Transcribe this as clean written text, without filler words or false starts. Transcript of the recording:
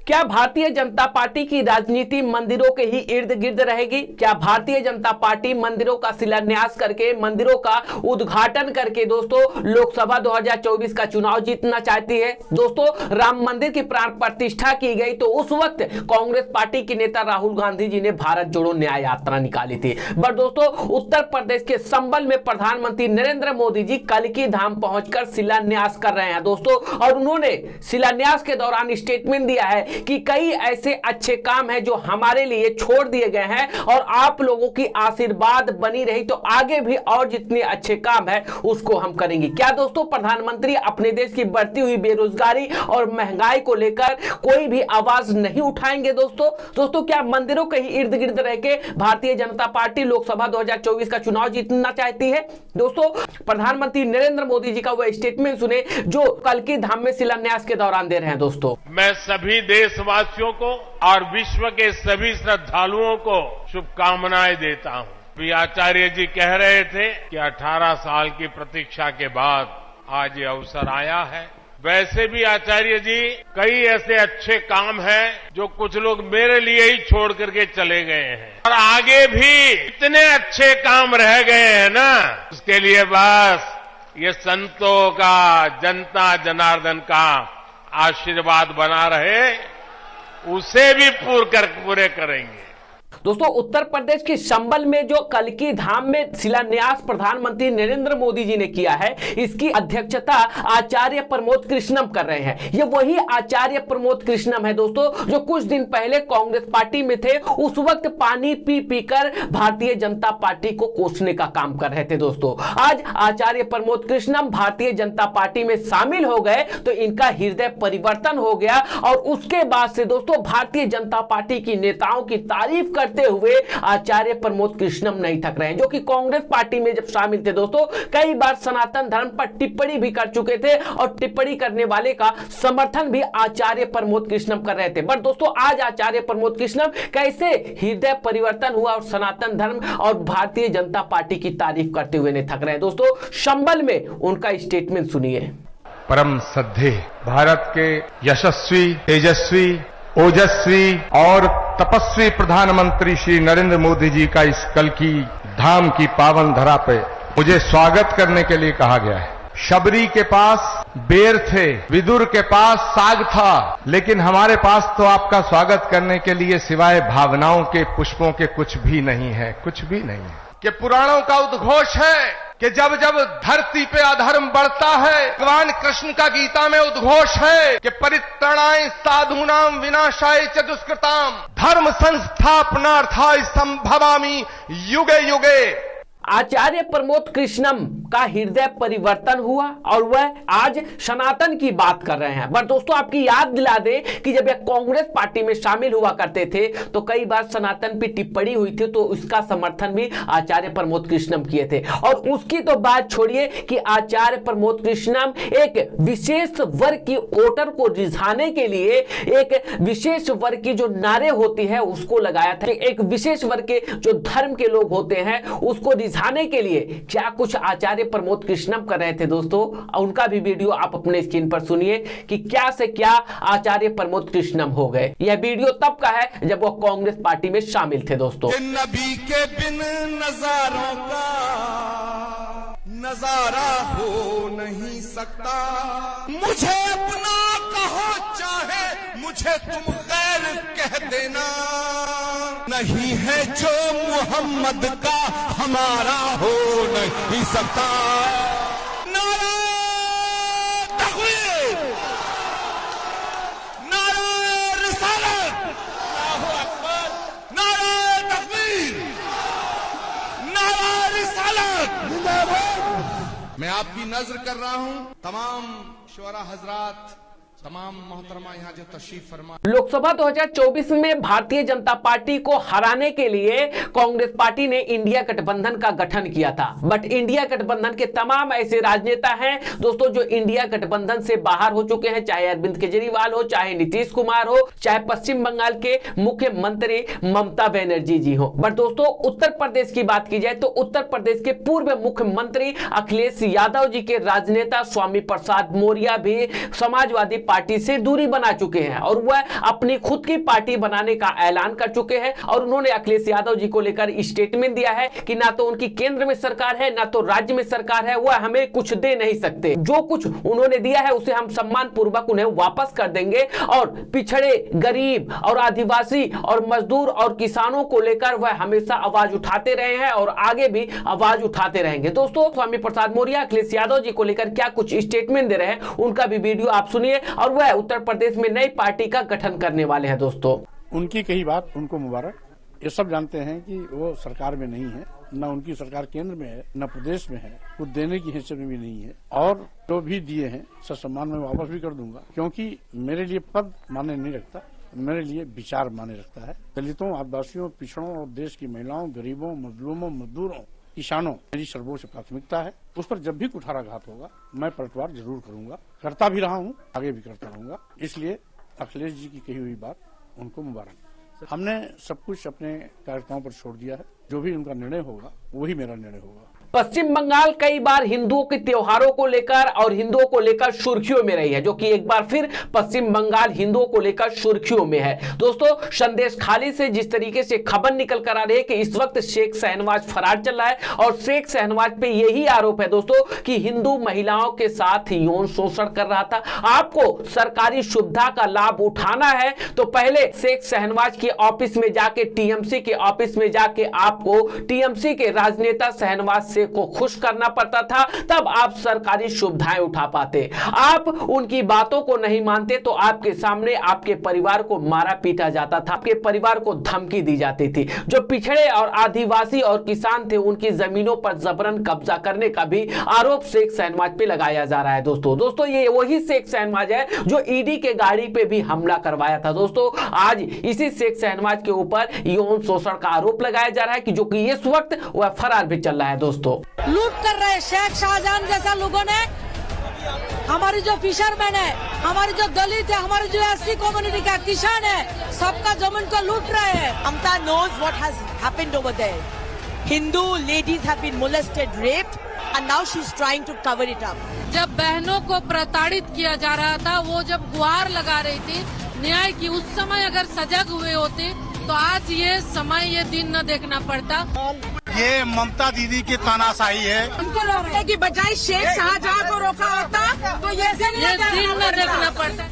क्या भारतीय जनता पार्टी की राजनीति मंदिरों के ही इर्द गिर्द रहेगी? क्या भारतीय जनता पार्टी मंदिरों का शिलान्यास करके, मंदिरों का उद्घाटन करके दोस्तों लोकसभा 2024 का चुनाव जीतना चाहती है? दोस्तों, राम मंदिर की प्राण प्रतिष्ठा की गई तो उस वक्त कांग्रेस पार्टी के नेता राहुल गांधी जी ने भारत जोड़ो न्याय यात्रा निकाली थी। बट दोस्तों, उत्तर प्रदेश के संबल में प्रधानमंत्री नरेंद्र मोदी जी कल्की धाम पहुंचकर शिलान्यास कर रहे हैं दोस्तों, और उन्होंने शिलान्यास के दौरान स्टेटमेंट दिया है कि कई ऐसे अच्छे काम हैं जो हमारे लिए छोड़ दिए गए हैं और आप लोगों की आशीर्वाद बनी रही तो आगे भी और जितने अच्छे काम है उसको हम करेंगे। क्या दोस्तों, प्रधानमंत्री अपने देश की बढ़ती हुई बेरोजगारी और महंगाई को लेकर कोई भी आवाज नहीं उठाएंगे? दोस्तों क्या मंदिरों के ही इर्द गिर्द रह के भारतीय जनता पार्टी लोकसभा 2024 का चुनाव जीतना चाहती है? दोस्तों, प्रधानमंत्री नरेंद्र मोदी जी का वह स्टेटमेंट सुने जो कल्की धाम में शिलान्यास के दौरान दे रहे हैं। दोस्तों, मैं सभी देशवासियों को और विश्व के सभी श्रद्धालुओं को शुभकामनाएं देता हूं। अभी आचार्य जी कह रहे थे कि 18 साल की प्रतीक्षा के बाद आज ये अवसर आया है। वैसे भी आचार्य जी, कई ऐसे अच्छे काम हैं जो कुछ लोग मेरे लिए ही छोड़ करके चले गए हैं और आगे भी इतने अच्छे काम रह गए हैं ना, उसके लिए बस ये संतों का, जनता जनार्दन का आशीर्वाद बना रहे, उसे भी पूरे करेंगे। दोस्तों, उत्तर प्रदेश की संबल में जो कल्की धाम में शिलान्यास प्रधानमंत्री नरेंद्र मोदी जी ने किया है, इसकी अध्यक्षता आचार्य प्रमोद कृष्णम कर रहे हैं। ये वही आचार्य प्रमोद कृष्णम है दोस्तों जो कुछ दिन पहले कांग्रेस पार्टी में थे, उस वक्त पानी पी पीकर भारतीय जनता पार्टी को कोसने का काम कर रहे थे। दोस्तों, आज आचार्य प्रमोद कृष्णम भारतीय जनता पार्टी में शामिल हो गए तो इनका हृदय परिवर्तन हो गया और उसके बाद से दोस्तों भारतीय जनता पार्टी की नेताओं की तारीफ करते हुए आचार्य प्रमोद कृष्णम नहीं थक रहे हैं, जो कि कांग्रेस पार्टी में जब शामिल थे दोस्तों कई बार सनातन धर्म पर टिप्पणी भी कर चुके थे और टिप्पणी करने वाले का समर्थन भी आचार्य प्रमोद कृष्णम कर रहे थे। बट दोस्तों, आज आचार्य प्रमोद कृष्णम कैसे हृदय परिवर्तन हुआ और सनातन धर्म और भारतीय जनता पार्टी की तारीफ करते हुए नहीं थक रहे हैं। दोस्तों, संबल में उनका स्टेटमेंट सुनिए। परम श्रद्धेय भारत के यशस्वी, तेजस्वी, ओजस्वी और तपस्वी प्रधानमंत्री श्री नरेंद्र मोदी जी का इस कल्की धाम की पावन धरा पे मुझे स्वागत करने के लिए कहा गया है। शबरी के पास बेर थे, विदुर के पास साग था, लेकिन हमारे पास तो आपका स्वागत करने के लिए सिवाय भावनाओं के, पुष्पों के कुछ भी नहीं है, कुछ भी नहीं है। कि पुराणों का उद्घोष है कि जब जब धरती पे अधर्म बढ़ता है, भगवान कृष्ण का गीता में उद्घोष है कि परित्राणाय साधूनाम विनाशाय च दुष्कृताम धर्म संस्थापनार्थाय संभवामि युगे युगे। आचार्य प्रमोद कृष्णम का हृदय परिवर्तन हुआ और वह आज सनातन की बात कर रहे हैं। बट दोस्तों, आपकी याद दिला दे कि जब यह कांग्रेस पार्टी में शामिल हुआ करते थे तो कई बार सनातन पे टिप्पणी हुई थी तो उसका समर्थन भी आचार्य प्रमोद कृष्णम किए थे। और उसकी तो बात छोड़िए कि आचार्य प्रमोद कृष्णम एक विशेष वर्ग की वोटर को रिझाने के लिए एक विशेष वर्ग की जो नारे होती है उसको लगाया था। एक विशेष वर्ग के जो धर्म के लोग होते हैं उसको रिझाने के लिए क्या कुछ आचार्य प्रमोद कृष्णम कर रहे थे दोस्तों, उनका भी वीडियो आप अपने स्क्रीन पर सुनिए कि क्या से क्या आचार्य प्रमोद कृष्णम हो गए। यह वीडियो तब का है जब वो कांग्रेस पार्टी में शामिल थे। दोस्तों, नबी के बिन नजारों का नजारा हो नहीं सकता, मुझे अपना कहो चाहे मुझे तुम गैर कह देना, नहीं है जो मोहम्मद का हमारा हो नहीं सकता। नारा तकबीर, नारा रिसालत, अल्लाहू अकबर, नारा तकबीर, नारा रिसालत जिंदाबाद। मैं आपकी नजर कर रहा हूं तमाम शुरा हजरात, तमाम मोहतरमा यहाँ जो तशरीफ फरमा। लोकसभा 2024 में भारतीय जनता पार्टी को हराने के लिए कांग्रेस पार्टी ने इंडिया गठबंधन का गठन किया था। बट इंडिया गठबंधन के तमाम ऐसे राजनेता हैं दोस्तों जो इंडिया गठबंधन से बाहर हो चुके हैं, चाहे अरविंद केजरीवाल हो, चाहे नीतीश कुमार हो, चाहे पश्चिम बंगाल के मुख्यमंत्री ममता बनर्जी जी हो। बट दोस्तों, उत्तर प्रदेश की बात की जाए तो उत्तर प्रदेश के पूर्व मुख्यमंत्री अखिलेश यादव जी के राजनेता स्वामी प्रसाद मौर्य भी समाजवादी पार्टी से दूरी बना चुके हैं और वह अपनी खुद की पार्टी बनाने का ऐलान कर चुके हैं। और उन्होंने अखिलेश यादव जी को लेकर स्टेटमेंट दिया है कि ना तो उनकी केंद्र में सरकार है ना तो राज्य में सरकार है, वह हमें कुछ दे नहीं सकते। जो कुछ उन्होंने दिया है उसे हम सम्मान पूर्वक उन्हें वापस कर देंगे। और पिछड़े, गरीब और आदिवासी और मजदूर और किसानों को लेकर वह हमेशा आवाज उठाते रहे हैं और आगे भी आवाज उठाते रहेंगे। दोस्तों, स्वामी प्रसाद मौर्य अखिलेश यादव जी को लेकर क्या कुछ स्टेटमेंट दे रहे हैं, उनका भी वीडियो आप सुनिए। और वह उत्तर प्रदेश में नई पार्टी का गठन करने वाले हैं। दोस्तों, उनकी कही बात उनको मुबारक। ये सब जानते हैं कि वो सरकार में नहीं है, न उनकी सरकार केंद्र में है न प्रदेश में है, कुछ देने की हैसियत में भी नहीं है। और जो भी दिए हैं ससम्मान में वापस भी कर दूंगा, क्योंकि मेरे लिए पद माने नहीं रखता, मेरे लिए विचार माने रखता है। दलितों, आदिवासियों, पिछड़ों और देश की महिलाओं, गरीबों, मजलूमों, मजदूरों, किसानों मेरी सर्वोच्च प्राथमिकता है। उस पर जब भी कुठाराघात होगा मैं पलटवार जरूर करूंगा, करता भी रहा हूँ, आगे भी करता रहूंगा। इसलिए अखिलेश जी की कही हुई बात उनको मुबारक। हमने सब कुछ अपने कार्यकर्ताओं पर छोड़ दिया है, जो भी उनका निर्णय होगा वही मेरा निर्णय होगा। पश्चिम बंगाल कई बार हिंदुओं के त्योहारों को लेकर और हिंदुओं को लेकर सुर्खियों में रही है, जो कि एक बार फिर पश्चिम बंगाल हिंदुओं को लेकर सुर्खियों में है। दोस्तों, संदेश खाली से जिस तरीके से खबर निकल कर आ रही है कि इस वक्त शेख शहनवाज फरार चल रहा है और शेख शहनवाज पे यही आरोप है दोस्तों कि हिंदू महिलाओं के साथ यौन शोषण कर रहा था। आपको सरकारी सुविधा का लाभ उठाना है तो पहले शेख शहनवाज के ऑफिस में जाके, टीएमसी के ऑफिस में जाके आपको टीएमसी के राजनेता शहनवाज से को खुश करना पड़ता था, तब आप सरकारी सुविधाएं उठा पाते। आप उनकी बातों को नहीं मानते तो आपके सामने आपके परिवार को मारा पीटा जाता था, आपके परिवार को धमकी दी जाती थी। जो पिछड़े और आदिवासी और किसान थे उनकी जमीनों पर जबरन कब्जा करने का भी आरोप शेख शहनवाज पे लगाया जा रहा है। दोस्तों, ये वही शेख शहनवाज है जो ईडी के गाड़ी पे भी हमला करवाया था। दोस्तों, आज इसी शेख शहनवाज के ऊपर यौन शोषण का आरोप लगाया जा रहा है कि जो कि इस वक्त वह फरार भी चल रहा है। दोस्तों, लूट कर रहे शेख शाहजहां जैसा लोगों ने हमारी जो फिशरमैन है, हमारी जो दलित है, हमारी जो एससी कम्युनिटी का किसान है, सबका जमीन को लूट रहे हैं। Mamta knows what has happened over there. Hindu ladies have been molested, raped, and now she's trying to cover it up. जब बहनों को प्रताड़ित किया जा रहा था, वो जब गुहार लगा रही थी न्याय की, उस समय अगर सजग हुए होते तो आज ये समय, ये दिन न देखना पड़ता। ये ममता दीदी की तानाशाही है। उनको रोकने की बजाय शेख शाहजहां को रोका होता तो ये दिन न देखना पड़ता।